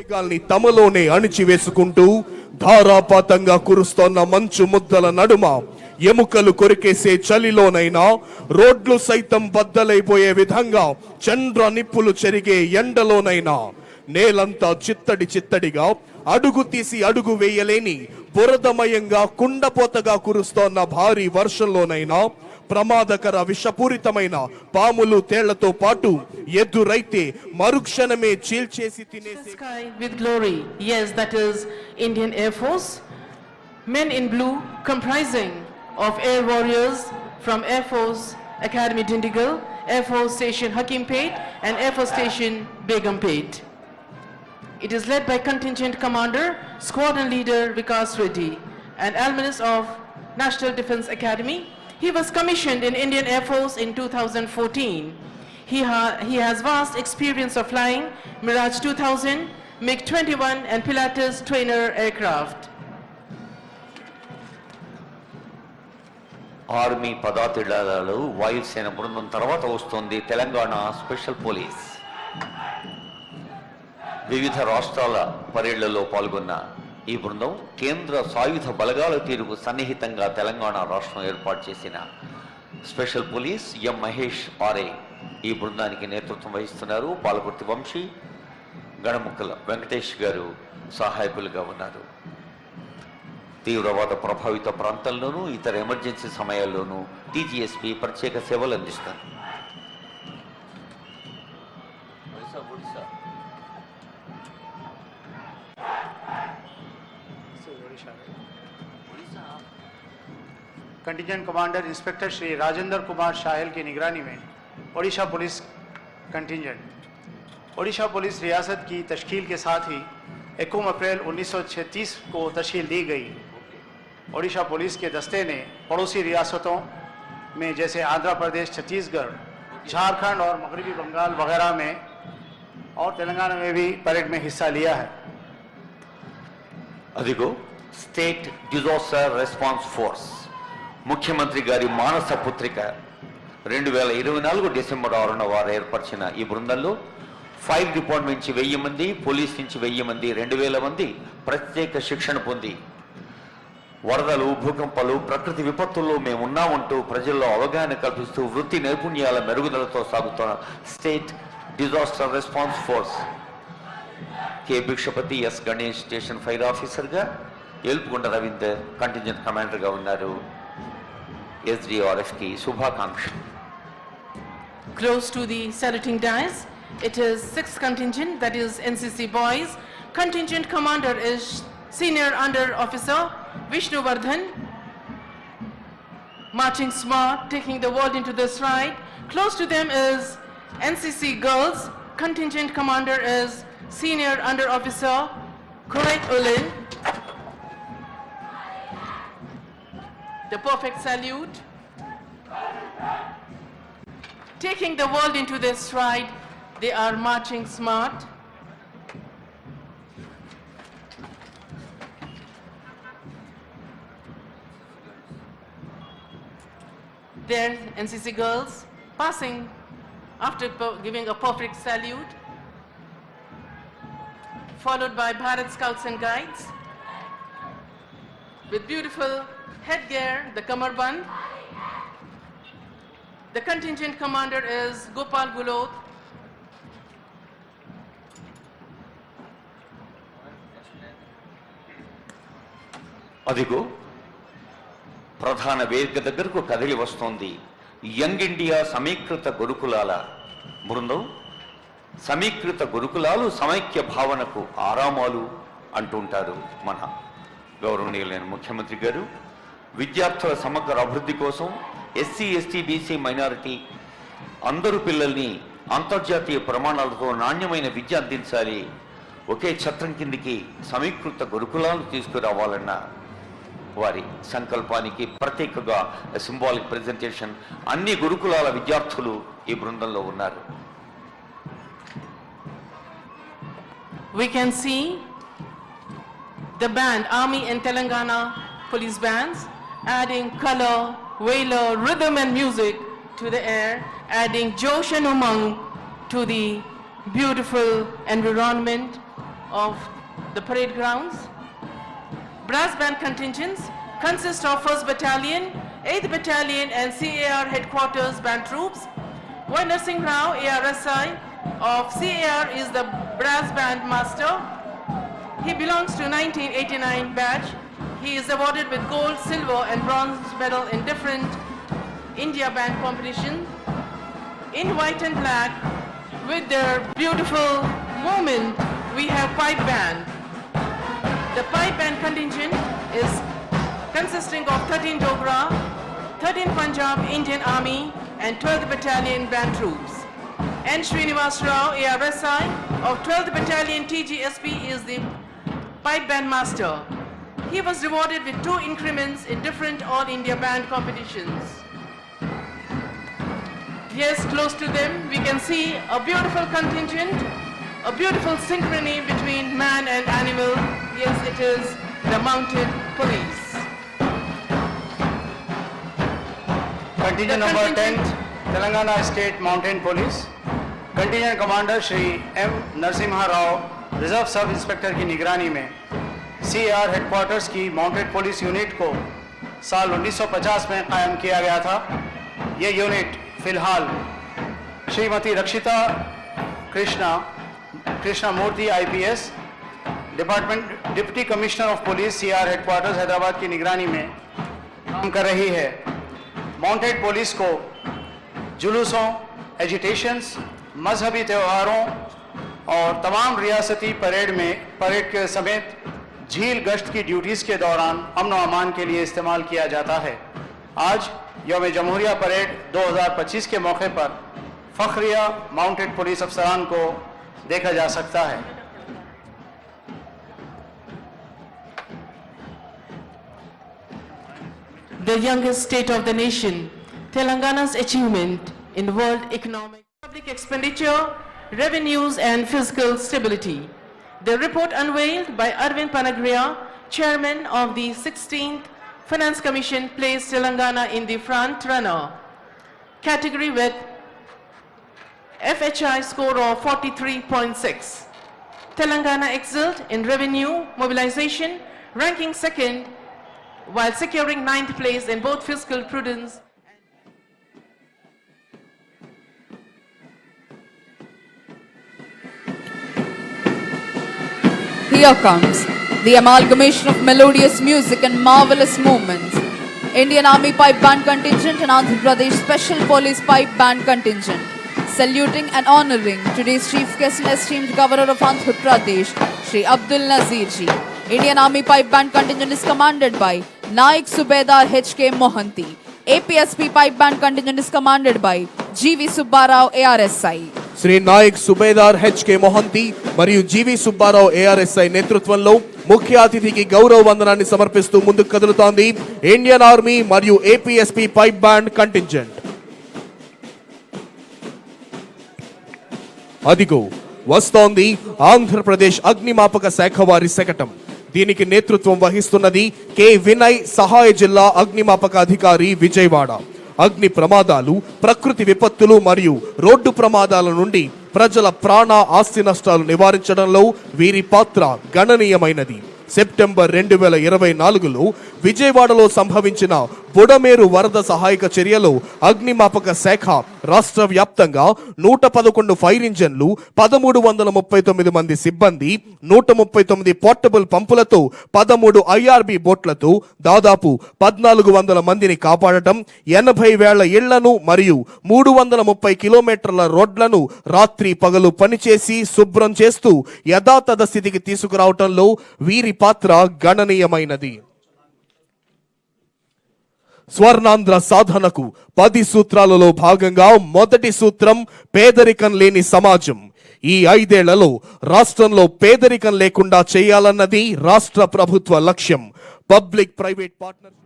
మేఘాల్ని తమలోనే అణిచివేసుకుంటూ ధారాపాతంగా కురుస్తోన్న మంచు ముద్దల నడుమ ఎముకలు కొరికేసే చలిలోనైనా రోడ్లు సైతం బద్దలైపోయే విధంగా చంద్ర నిప్పులు చెరిగే ఎండలోనైనా నేలంతా చిత్తడిగా అడుగు తీసి అడుగు వేయలేని బురదమయంగా కుండపోతగా కురుస్తోన్న భారీ వర్షంలోనైనా ప్రమాదకర విషపూరితమైన పాములు తేళ్లతో పాటు ఎదురైతే మరుక్షణమే చీల్చేసి తినేసే sky with glory. Yes, that is Indian Air Force. Men in blue comprising of air warriors from Air Force Academy Dindigul, Air Force Station Hakimpet and Air Force Station Begumpet. It is led by Contingent Commander, Squadron Leader Vikas Reddy, and alumnus of National Defence Academy. He was commissioned in Indian Air Force in 2014. He has vast experience of flying Mirage 2000, MiG-21 and Pilatus trainer aircraft. Army పదాతిదళాలు వాయుసేన బృందం తర్వాత వస్తుంది Telangana special police. వివిధ రాష్ట్రాల పరేడ్లలో పాల్గొన్న ఈ బృందం కేంద్ర సాయుధ బలగాల తీరుకు సన్నిహితంగా తెలంగాణ రాష్ట్రం ఏర్పాటు చేసిన స్పెషల్ పోలీస్ ఎం మహేష్ ఆర్ఏ ఈ బృందానికి నేతృత్వం వహిస్తున్నారు. పాలకుర్తి వంశీ, గణముక్కల వెంకటేష్ గారు సహాయకులుగా ఉన్నారు. తీవ్రవాద ప్రభావిత ప్రాంతాల్లోనూ ఇతర ఎమర్జెన్సీ సమయాల్లోనూ టీజీఎస్పీ ప్రత్యేక సేవలు అందిస్తారు. Contingent commander inspector Shri Rajendra Kumar Shayal की निगरानी में Odisha police contingent Odisha police रियासत की तश्कील के साथ ही 1 अप्रैल 1936 को तश्कील दी गई. ओडिशा पुलिस के दस्ते ने पड़ोसी रियासतों में जैसे आंध्र प्रदेश, छत्तीसगढ़, झारखंड और मगरबी बंगाल वगैरह में और तेलंगाना में भी परेड में हिस्सा लिया है. అదిగో స్టేట్ డిజాస్టర్ రెస్పాన్స్ ఫోర్స్ ముఖ్యమంత్రి గారి మానస పుత్రిక 2024 డిసెంబర్ 6న వారు ఏర్పరిచిన ఈ బృందంలో ఫైర్ డిపార్ట్మెంట్ నుంచి 1000 మంది, పోలీస్ నుంచి 1000 మంది, 2000 మంది ప్రత్యేక శిక్షణ పొంది వరదలు, భూకంపాలు, ప్రకృతి విపత్తుల్లో మేమున్నామంటూ ప్రజల్లో అవగాహన కల్పిస్తూ వృత్తి నైపుణ్యాల మెరుగుదలతో సాగుతున్న state disaster response force. K Bhikshapathi, S Ganesh station fire ఆఫీసర్గా, ఏల్పుగొండ రవీందర్ కంటింజెంట్ కమాండర్గా ఉన్నారు. SDRFకి శుభాకాంక్ష. Close to the saluting dais, it is 6th contingent, that is NCC boys. Contingent commander is Senior Under Officer Vishnu Vardhan, marching smart, taking the world into the stride. Close to them is NCC girls. Contingent commander is Senior Under Officer Kurait Ulin. The perfect salute. Taking the world into their stride, they are marching smart. There, NCC girls passing after giving a perfect salute, followed by Bharat Scouts and Guides with beautiful headgear, the kamarband. The contingent commander is Gopal Gulot. అదిగో ప్రధాన వేదిక దగ్గరకు కదిలి వస్తోంది young India సమీకృత గురుకులాల బృందం. సమీకృత గురుకులాలు సమైక్య భావనకు ఆరామాలు అంటుంటారు మన గౌరవనీయులైన ముఖ్యమంత్రి గారు. విద్యార్థుల సమగ్ర అభివృద్ధి కోసం ఎస్సీ, ఎస్టీ, బీసీ, మైనారిటీ అందరూ పిల్లల్ని అంతర్జాతీయ ప్రమాణాలతో నాణ్యమైన విద్య అందించాలి, ఒకే ఛత్రం కిందికి సమీకృత గురుకులాలను తీసుకురావాలన్న వారి సంకల్పానికి ప్రత్యేకంగా సింబాలిక్ ప్రెజెంటేషన్. అన్ని గురుకులాల విద్యార్థులు ఈ బృందంలో ఉన్నారు. We can see the band, Army and Telangana police bands, adding color, valor, rhythm and music to the air, adding josh and umang to the beautiful environment of the parade grounds. Brass band contingents consist of 1st Battalion, 8th Battalion and CAR headquarters band troops. Y. Narsingh Rao, ARSI of CAR is the brass band master. He belongs to 1989 batch. He is awarded with gold, silver and bronze medal in different India band competitions. In white and black, with their beautiful movement, we have pipe band. The pipe band contingent is consisting of 13 Dogra, 13 Punjab Indian Army and 12th Battalion band troops. N. Srinivas Rao, ARSI of 12th Battalion TGSP is the pipe band master. He was rewarded with 2 increments in different All India band competitions. Yes, close to them we can see a beautiful contingent, a beautiful synchrony between man and animal. Yes, it is the mounted police. Contingent number 10, Telangana State Mountain Police. Contingent Commander Shri M. Narsimha Rao, Reserve Sub Inspector की निगरानी में CAR headquarters की mounted police unit को साल 1950 में कायम किया गया था। ये यूनिट फिलहाल श्रीमती रक्षिता कृष्णा मूर्ति IPS, department deputy commissioner of police CAR headquarters Hyderabad की निगरानी में काम कर रही है। माउंटेड पुलिस को जुलूसों, एजिटेशंस, मजहबी त्योहारों और तमाम रियासती परेड के समेत झील गश्त की ड्यूटीज़ के दौरान अमन और अमान के लिए इस्तेमाल किया जाता है। आज यौम जमहूरिया परेड 2025 के मौके पर फखरिया माउंटेड पुलिस अफसरान को देखा जा सकता है। The youngest state of the nation, Telangana's achievement in world economic, public expenditure, revenues and fiscal stability. The report unveiled by Arvind Panagria, chairman of the 16th Finance Commission, placed Telangana in the front runner category with FHI score of 43.6. Telangana excelled in revenue mobilization, ranking second while securing 9th place in both fiscal prudence. Here comes the amalgamation of melodious music and marvelous movements. Indian Army Pipe Band Contingent and Andhra Pradesh Special Police Pipe Band Contingent. Saluting and honouring today's chief guest and esteemed Governor of Andhra Pradesh, Shri Abdul Nazir Ji. Indian Army Pipe Band Contingent is commanded by Naik Subedar H.K. Mohanty. APSP Pipe Band Contingent is commanded by G.V. Subbarao ARSI. Shri Naik Subedar HK Mohanty మరియు GV Subbarao ARSI నేతృత్వంలో ముఖ్య అతిథికి గౌరవ వందనాన్ని సమర్పిస్తూ ముందుకు కదులుతోంది Indian army మరియు APSP pipe band contingent. అదిగో వస్తోంది ఆంధ్రప్రదేశ్ అగ్నిమాపక శాఖ వారి శకటం. దీనికి నేతృత్వం వహిస్తున్నది కె వినయ్, సహాయ జిల్లా అగ్నిమాపక అధికారి, విజయవాడ. అగ్ని ప్రమాదాలు, ప్రకృతి విపత్తులు మరియు రోడ్డు ప్రమాదాల నుండి ప్రజల ప్రాణ ఆస్తి నష్టాలు నివారించడంలో వీరి పాత్ర గణనీయమైనది. సెప్టెంబర్ 2024లో విజయవాడలో సంభవించిన బుడమేరు వరద సహాయక చర్యలో అగ్నిమాపక శాఖ రాష్ట్ర వ్యాప్తంగా 111 ఫైర్ ఇంజన్లు, 1339 మంది సిబ్బంది, 139 పోర్టబుల్ పంపులతో 13 IRB బోట్లతో దాదాపు 1400 మందిని కాపాడటం, 80,000 ఇళ్లను మరియు 330 కిలోమీటర్ల రోడ్లను రాత్రి పగలు పనిచేసి శుభ్రం చేస్తూ యథాతథ స్థితికి తీసుకురావటంలో వీరి పాత్ర గణనీయమైనది. స్వర్ణాంధ్ర సాధనకు 10 సూత్రాలలో భాగంగా మొదటి సూత్రం పేదరికం లేని సమాజం. ఈ 5 ఏళ్లలో రాష్ట్రంలో పేదరికం లేకుండా చేయాలన్నది రాష్ట్ర ప్రభుత్వ లక్ష్యం. పబ్లిక్ ప్రైవేట్ పార్ట్నర్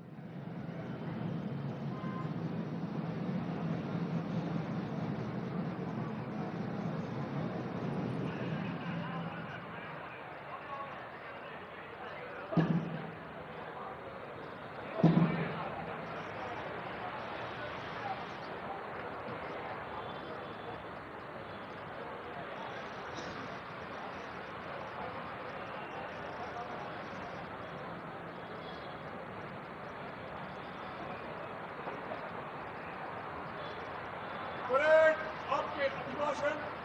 परेड आपके अभिभाषण